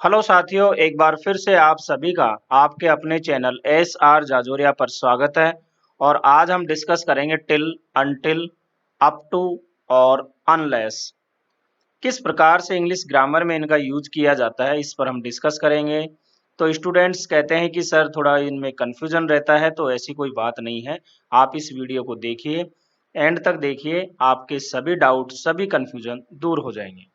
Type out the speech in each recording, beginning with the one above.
Hello साथियों, एक बार फिर से आप सभी का आपके अपने चैनल एस आर जाजोरिया पर स्वागत है। और आज हम डिस्कस करेंगे टिल, अनटिल, अप टू और अनलेस। किस प्रकार से इंग्लिश ग्रामर में इनका यूज किया जाता है, इस पर हम डिस्कस करेंगे। तो स्टूडेंट्स कहते हैं कि सर थोड़ा इनमें कन्फ्यूजन रहता है, तो ऐसी कोई बात नहीं है। आप इस वीडियो को देखिए, एंड तक देखिए, आपके सभी डाउट, सभी कन्फ्यूजन दूर हो जाएंगे।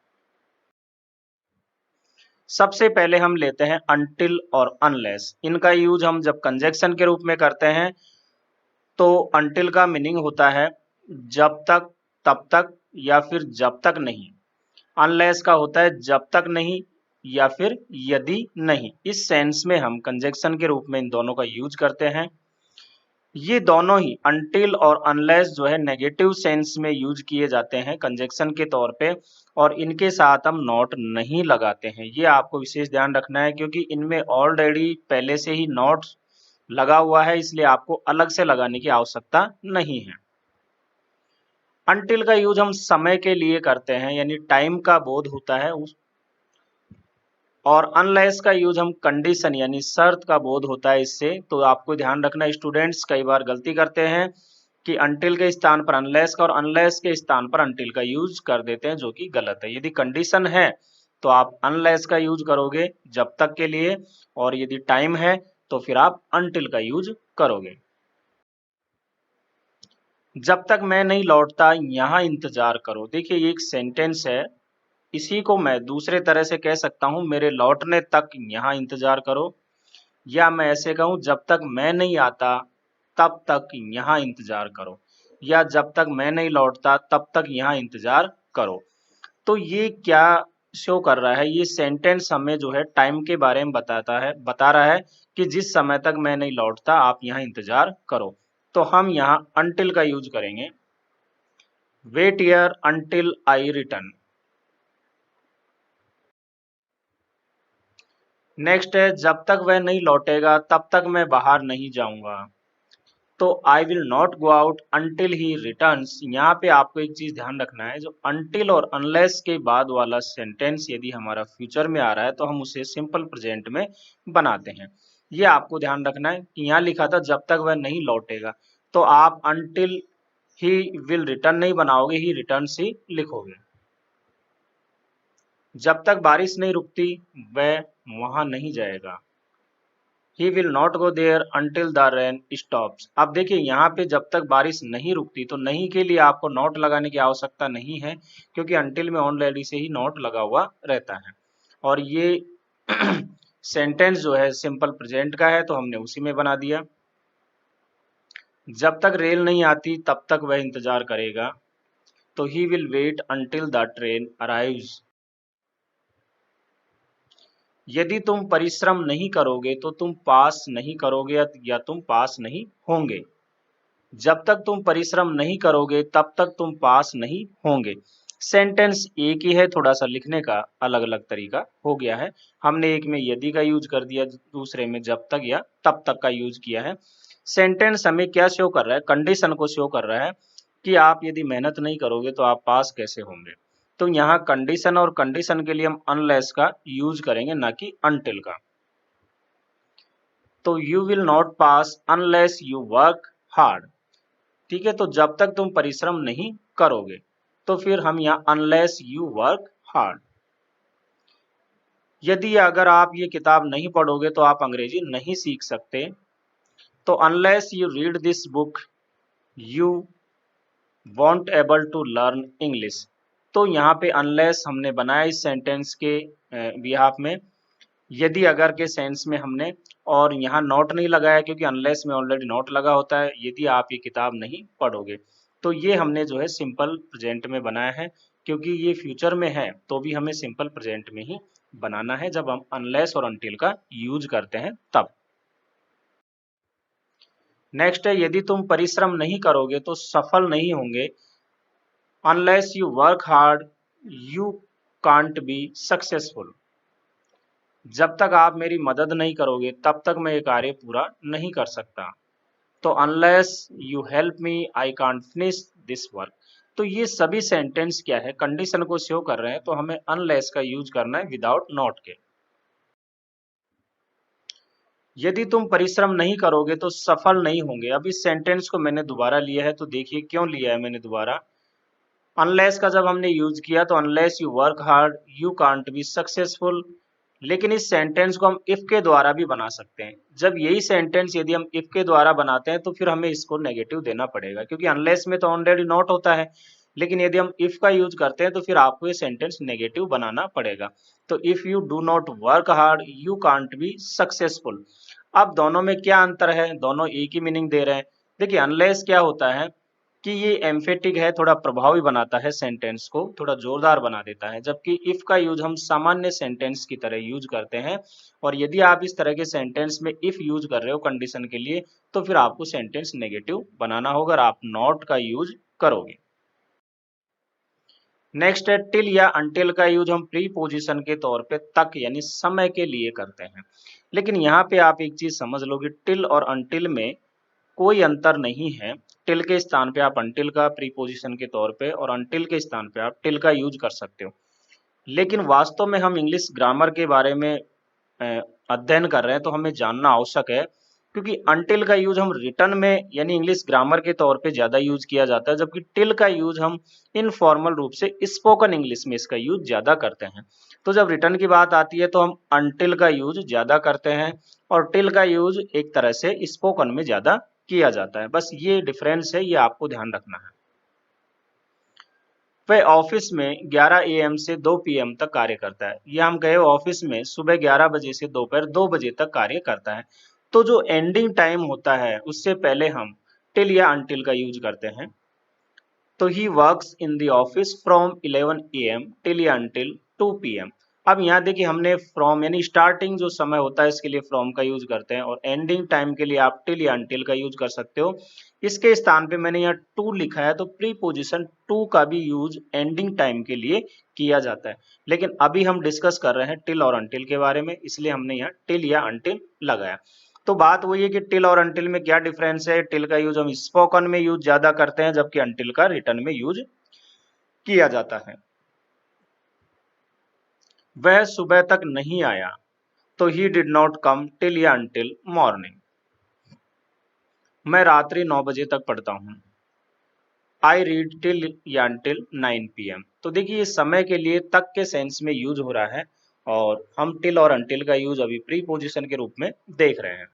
सबसे पहले हम लेते हैं अनटिल और अनलेस। इनका यूज हम जब कंजक्शन के रूप में करते हैं तो अनटिल का मीनिंग होता है जब तक, तब तक या फिर जब तक नहीं। अनलेस का होता है जब तक नहीं या फिर यदि नहीं। इस सेंस में हम कंजक्शन के रूप में इन दोनों का यूज करते हैं। ये दोनों ही अनटिल और अनलेस जो है नेगेटिव सेंस में यूज किए जाते हैं कंजक्शन के तौर पे, और इनके साथ हम नॉट नहीं लगाते हैं। ये आपको विशेष ध्यान रखना है क्योंकि इनमें ऑलरेडी पहले से ही नॉट लगा हुआ है, इसलिए आपको अलग से लगाने की आवश्यकता नहीं है। अनटिल का यूज हम समय के लिए करते हैं, यानी टाइम का बोध होता है और अनलेस का यूज हम कंडीशन यानी शर्त का बोध होता है इससे। तो आपको ध्यान रखना स्टूडेंट्स, कई बार गलती करते हैं कि अनटिल के स्थान पर अनलेस का और अनलेस के स्थान पर अनटिल का यूज कर देते हैं, जो कि गलत है। यदि कंडीशन है तो आप अनलेस का यूज करोगे जब तक के लिए, और यदि टाइम है तो फिर आप अनटिल का यूज करोगे। जब तक मैं नहीं लौटता यहाँ इंतजार करो। देखिए ये एक सेंटेंस है, इसी को मैं दूसरे तरह से कह सकता हूँ, मेरे लौटने तक यहाँ इंतजार करो। या मैं ऐसे कहूँ, जब तक मैं नहीं आता तब तक यहाँ इंतजार करो। या जब तक मैं नहीं लौटता तब तक यहाँ इंतजार करो। तो ये क्या शो कर रहा है? ये सेंटेंस हमें जो है टाइम के बारे में बता रहा है कि जिस समय तक मैं नहीं लौटता आप यहाँ इंतजार करो। तो हम यहाँ अनटिल का यूज करेंगे, wait here until I return. Next है, जब तक वह नहीं लौटेगा तब तक मैं बाहर नहीं जाऊंगा। तो I will not go out until he returns. यहाँ पे आपको एक चीज ध्यान रखना है, जो अनटिल और अनलेस के बाद वाला सेंटेंस यदि हमारा फ्यूचर में आ रहा है तो हम उसे सिंपल प्रेजेंट में बनाते हैं। ये आपको ध्यान रखना है कि यहाँ लिखा था जब तक वह नहीं लौटेगा, तो आप अनटिल ही विल रिटर्न नहीं बनाओगे, ही रिटर्न्स ही लिखोगे। जब तक बारिश नहीं रुकती वह वहां नहीं जाएगा। He will not go there until the rain stops। अब देखिए यहाँ पे जब तक बारिश नहीं रुकती, तो नहीं के लिए आपको नॉट लगाने की आवश्यकता नहीं है, क्योंकि अंटिल में ऑलरेडी से ही नॉट लगा हुआ रहता है। और ये सेंटेंस जो है सिंपल प्रेजेंट का है, तो हमने उसी में बना दिया। जब तक रेल नहीं आती तब तक वह इंतजार करेगा, तो he will wait until the train arrives. यदि तुम परिश्रम नहीं करोगे तो तुम पास नहीं करोगे या तुम पास नहीं होंगे। जब तक तुम परिश्रम नहीं करोगे तब तक तुम पास नहीं होंगे। सेंटेंस एक ही है, थोड़ा सा लिखने का अलग अलग तरीका हो गया है। हमने एक में यदि का यूज कर दिया, दूसरे में जब तक या तब तक का यूज किया है। सेंटेंस हमें क्या शो कर रहा है? कंडीशन को शो कर रहा है कि आप यदि मेहनत नहीं करोगे तो आप पास कैसे होंगे। तो यहाँ कंडीशन और कंडीशन के लिए हम अनलेस का यूज करेंगे, ना कि अनटिल का। तो you will not pass unless you work hard. ठीक है, तो जब तक तुम परिश्रम नहीं करोगे, तो फिर हम यहाँ अनलेस यू वर्क हार्ड। यदि अगर आप ये किताब नहीं पढ़ोगे तो आप अंग्रेजी नहीं सीख सकते। तो unless you read this book you won't able to learn English. तो यहाँ पे अनलेस हमने बनाया इस सेंटेंस के बिहाफ में, यदि अगर के सेंस में हमने, और यहाँ नॉट नहीं लगाया क्योंकि अनलेस में ऑलरेडी नॉट लगा होता है, यदि आप ये किताब नहीं पढ़ोगे। तो ये हमने जो है सिंपल प्रेजेंट में बनाया है, क्योंकि ये फ्यूचर में है तो भी हमें सिंपल प्रेजेंट में ही बनाना है जब हम अनलेस और अनटिल का यूज करते हैं तब। नेक्स्ट है, यदि तुम परिश्रम नहीं करोगे तो सफल नहीं होंगे। Unless you work hard you can't be successful. जब तक आप मेरी मदद नहीं करोगे तब तक मैं ये कार्य पूरा नहीं कर सकता। तो unless you help me I can't finish this work. तो ये सभी सेंटेंस क्या है? कंडीशन को शो कर रहे हैं, तो हमें अनलेस का यूज करना है विदाउट नॉट के। यदि तुम परिश्रम नहीं करोगे तो सफल नहीं होंगे। अब इस सेंटेंस को मैंने दोबारा लिया है, तो देखिए क्यों लिया है मैंने दोबारा। अनलेस का जब हमने यूज किया तो unless you work hard you can't be successful, लेकिन इस सेंटेंस को हम इफ के द्वारा भी बना सकते हैं। जब यही सेंटेंस यदि हम इफ के द्वारा बनाते हैं तो फिर हमें इसको नेगेटिव देना पड़ेगा, क्योंकि अनलेस में तो ऑलरेडी नॉट होता है। लेकिन यदि हम इफ का यूज करते हैं तो फिर आपको ये सेंटेंस नेगेटिव बनाना पड़ेगा। तो if you do not work hard you can't be successful. अब दोनों में क्या अंतर है, दोनों एक ही मीनिंग दे रहे हैं। देखिए अनलेस क्या होता है कि ये एम्फेटिक है, थोड़ा प्रभावी बनाता है, सेंटेंस को थोड़ा जोरदार बना देता है, जबकि इफ का यूज हम सामान्य सेंटेंस की तरह यूज करते हैं। और यदि आप इस तरह के सेंटेंस में इफ यूज कर रहे हो कंडीशन के लिए तो फिर आपको सेंटेंस नेगेटिव बनाना होगा और आप नॉट का यूज करोगे। नेक्स्ट है टिल या अंटिल का यूज हम प्रीपोजिशन के तौर पे तक यानी समय के लिए करते हैं। लेकिन यहाँ पे आप एक चीज समझ लो कि टिल और अंटिल में कोई अंतर नहीं है। टिल के स्थान पे आप अंटिल का प्रीपोजिशन के तौर पे और अंटिल के स्थान पे आप टिल का यूज कर सकते हो। लेकिन वास्तव में हम इंग्लिश ग्रामर के बारे में अध्ययन कर रहे हैं तो हमें जानना आवश्यक है, क्योंकि अंटिल का यूज हम रिटर्न में यानी इंग्लिश ग्रामर के तौर पे ज्यादा यूज किया जाता है, जबकि टिल का यूज हम इनफॉर्मल रूप से स्पोकन इंग्लिश में इसका यूज ज्यादा करते हैं। तो जब रिटर्न की बात आती है तो हम अंटिल का यूज ज्यादा करते हैं और टिल का यूज एक तरह से स्पोकन में ज्यादा किया जाता है। बस ये डिफरेंस है, ये आपको ध्यान रखना है। वह ऑफिस में 11 AM से 2 PM तक कार्य करता है। ये हम कहे ऑफिस में सुबह 11 बजे से दोपहर 2 बजे तक कार्य करता है। तो जो एंडिंग टाइम होता है उससे पहले हम टिल या अनटिल का यूज करते हैं। तो he works in the office from 11 AM till या अनटिल 2 PM। अब यहाँ देखिए हमने फ्रॉम यानी स्टार्टिंग जो समय होता है इसके लिए फ्रॉम का यूज करते हैं और एंडिंग टाइम के लिए आप टिल या अनटिल का यूज कर सकते हो। इसके स्थान पे मैंने यहाँ टू लिखा है, तो प्रीपोजिशन टू का भी यूज एंडिंग टाइम के लिए किया जाता है। लेकिन अभी हम डिस्कस कर रहे हैं टिल और अनटिल के बारे में, इसलिए हमने यहाँ टिल या अनटिल लगाया। तो बात वही है कि टिल और अनटिल में क्या डिफरेंस है। टिल का यूज हम स्पोकन में यूज ज्यादा करते हैं, जबकि अनटिल का रिटर्न में यूज किया जाता है। वह सुबह तक नहीं आया, तो he did not come till या अनटिल मॉर्निंग। मैं रात्रि 9 बजे तक पढ़ता हूँ। आई रीड टिल या अनटिल 9 PM। तो देखिए ये समय के लिए तक के सेंस में यूज हो रहा है और हम टिल और अनटिल का यूज अभी प्रीपोजिशन के रूप में देख रहे हैं।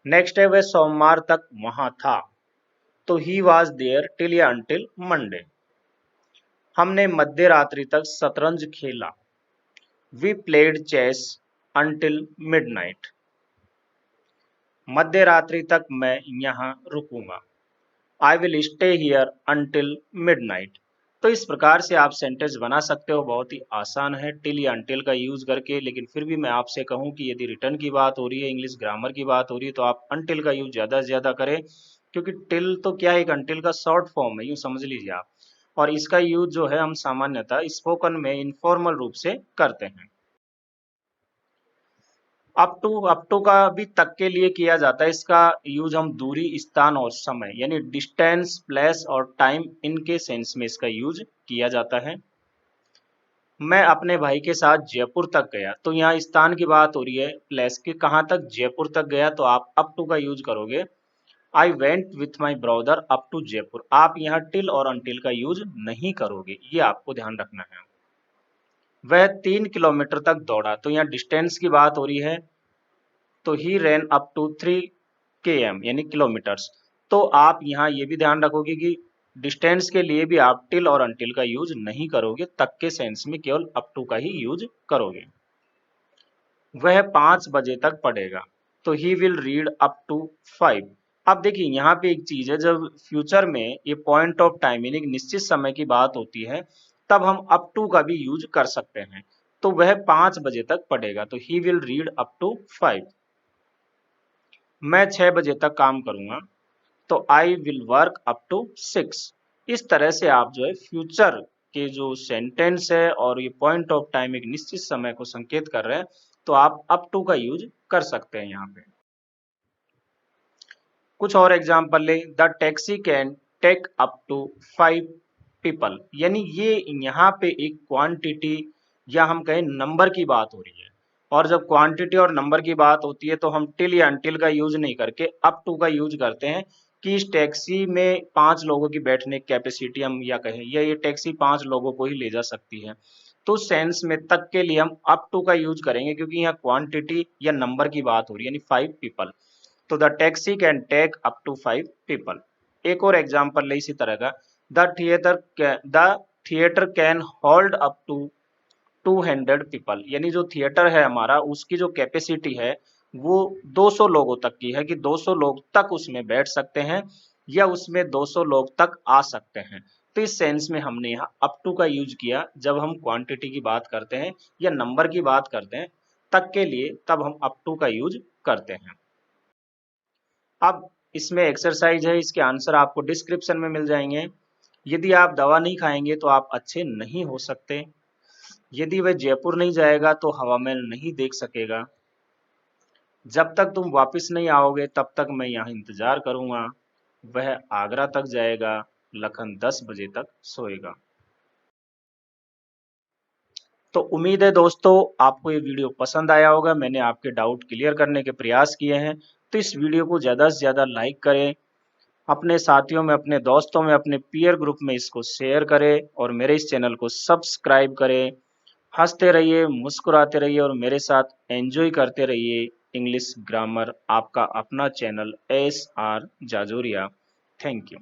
नेक्स्ट है वह सोमवार तक वहां था, तो ही वॉज देयर टिल या अनटिल मंडे। हमने मध्य रात्रि तक शतरंज खेला। We played chess until midnight. मध्य रात्रि तक मैं यहाँ रुकूंगा। I will stay here until midnight. तो इस प्रकार से आप सेंटेंस बना सकते हो, बहुत ही आसान है टिल या अनटिल का यूज करके। लेकिन फिर भी मैं आपसे कहूँ कि यदि रिटर्न की बात हो रही है, इंग्लिश ग्रामर की बात हो रही है, तो आप अनटिल का यूज ज्यादा से ज्यादा करें, क्योंकि टिल तो क्या है, एक अनटिल का शॉर्ट फॉर्म है, यूं समझ लीजिए आप। और इसका यूज जो है हम सामान्यतः स्पोकन में इनफॉर्मल रूप से करते हैं। अप टू का भी तक के लिए किया जाता है। इसका यूज हम दूरी, स्थान और समय यानी डिस्टेंस, प्लेस और टाइम इनके सेंस में इसका यूज किया जाता है। मैं अपने भाई के साथ जयपुर तक गया, तो यहाँ स्थान की बात हो रही है, प्लेस की कहाँ तक, जयपुर तक गया, तो आप अप टू का यूज करोगे। I went with my brother up to Jaipur. आप यहाँ टिल और अनटिल का यूज नहीं करोगे, ये आपको ध्यान रखना है। वह 3 किलोमीटर तक दौड़ा, तो यहाँ डिस्टेंस की बात हो रही है, तो ही रैन अप टू 3 km यानी किलोमीटर्स। तो आप यहाँ ये भी ध्यान रखोगे कि डिस्टेंस के लिए भी आप टिल और अनटिल का यूज नहीं करोगे, तक के सेंस में केवल अप टू का ही यूज करोगे। वह 5 बजे तक पढ़ेगा, तो he will read up to 5। अब देखिए यहाँ पे एक चीज है, जब फ्यूचर में ये पॉइंट ऑफ टाइम यानी निश्चित समय की बात होती है तब हम अप टू का भी यूज कर सकते हैं। तो वह 5 बजे तक पढ़ेगा, तो he will read up to 5। मैं 6 बजे तक काम करूंगा, तो I will work up to 6। इस तरह से आप जो है फ्यूचर के जो सेंटेंस है और ये पॉइंट ऑफ टाइम एक निश्चित समय को संकेत कर रहे हैं, तो आप अप टू का यूज कर सकते हैं यहाँ पे। कुछ और एग्जाम्पल ले। The taxi can take up to 5 people, यानी ये यहाँ पे एक क्वांटिटी या हम कहें नंबर की बात हो रही है। और जब क्वांटिटी और नंबर की बात होती है तो हम टिल या अनटिल का यूज नहीं करके अप टू का यूज करते हैं कि इस टैक्सी में 5 लोगों की बैठने की कैपेसिटी हम या कहें या ये टैक्सी 5 लोगों को ही ले जा सकती है। तो सेंस में तक के लिए हम अप टू का यूज करेंगे क्योंकि यहाँ क्वांटिटी या नंबर की बात हो रही है यानी 5 पीपल। तो the taxi can take up to 5 people. एक और एग्जांपल है इसी तरह का, the theatre can hold up to 200 people, यानी जो थिएटर है हमारा उसकी जो कैपेसिटी है वो 200 लोगों तक की है कि 200 लोग तक उसमें बैठ सकते हैं या उसमें 200 लोग तक आ सकते हैं। तो इस सेंस में हमने यहाँ अप टू का यूज किया जब हम क्वांटिटी की बात करते हैं या नंबर की बात करते हैं तक के लिए, तब हम अप टू का यूज करते हैं। अब इसमें एक्सरसाइज है, इसके आंसर आपको डिस्क्रिप्शन में मिल जाएंगे। यदि आप दवा नहीं खाएंगे तो आप अच्छे नहीं हो सकते। यदि वह जयपुर नहीं जाएगा तो हवा महल नहीं देख सकेगा। जब तक तुम वापस नहीं आओगे तब तक मैं यहाँ इंतजार करूंगा। वह आगरा तक जाएगा, लखन 10 बजे तक सोएगा। तो उम्मीद है दोस्तों आपको ये वीडियो पसंद आया होगा। मैंने आपके डाउट क्लियर करने के प्रयास किए हैं। तो इस वीडियो को ज़्यादा से ज़्यादा लाइक करें, अपने साथियों में, अपने दोस्तों में, अपने पीयर ग्रुप में इसको शेयर करें और मेरे इस चैनल को सब्सक्राइब करें। हंसते रहिए, मुस्कुराते रहिए और मेरे साथ एंजॉय करते रहिए इंग्लिश ग्रामर, आपका अपना channel SR Jajoria. Thank you.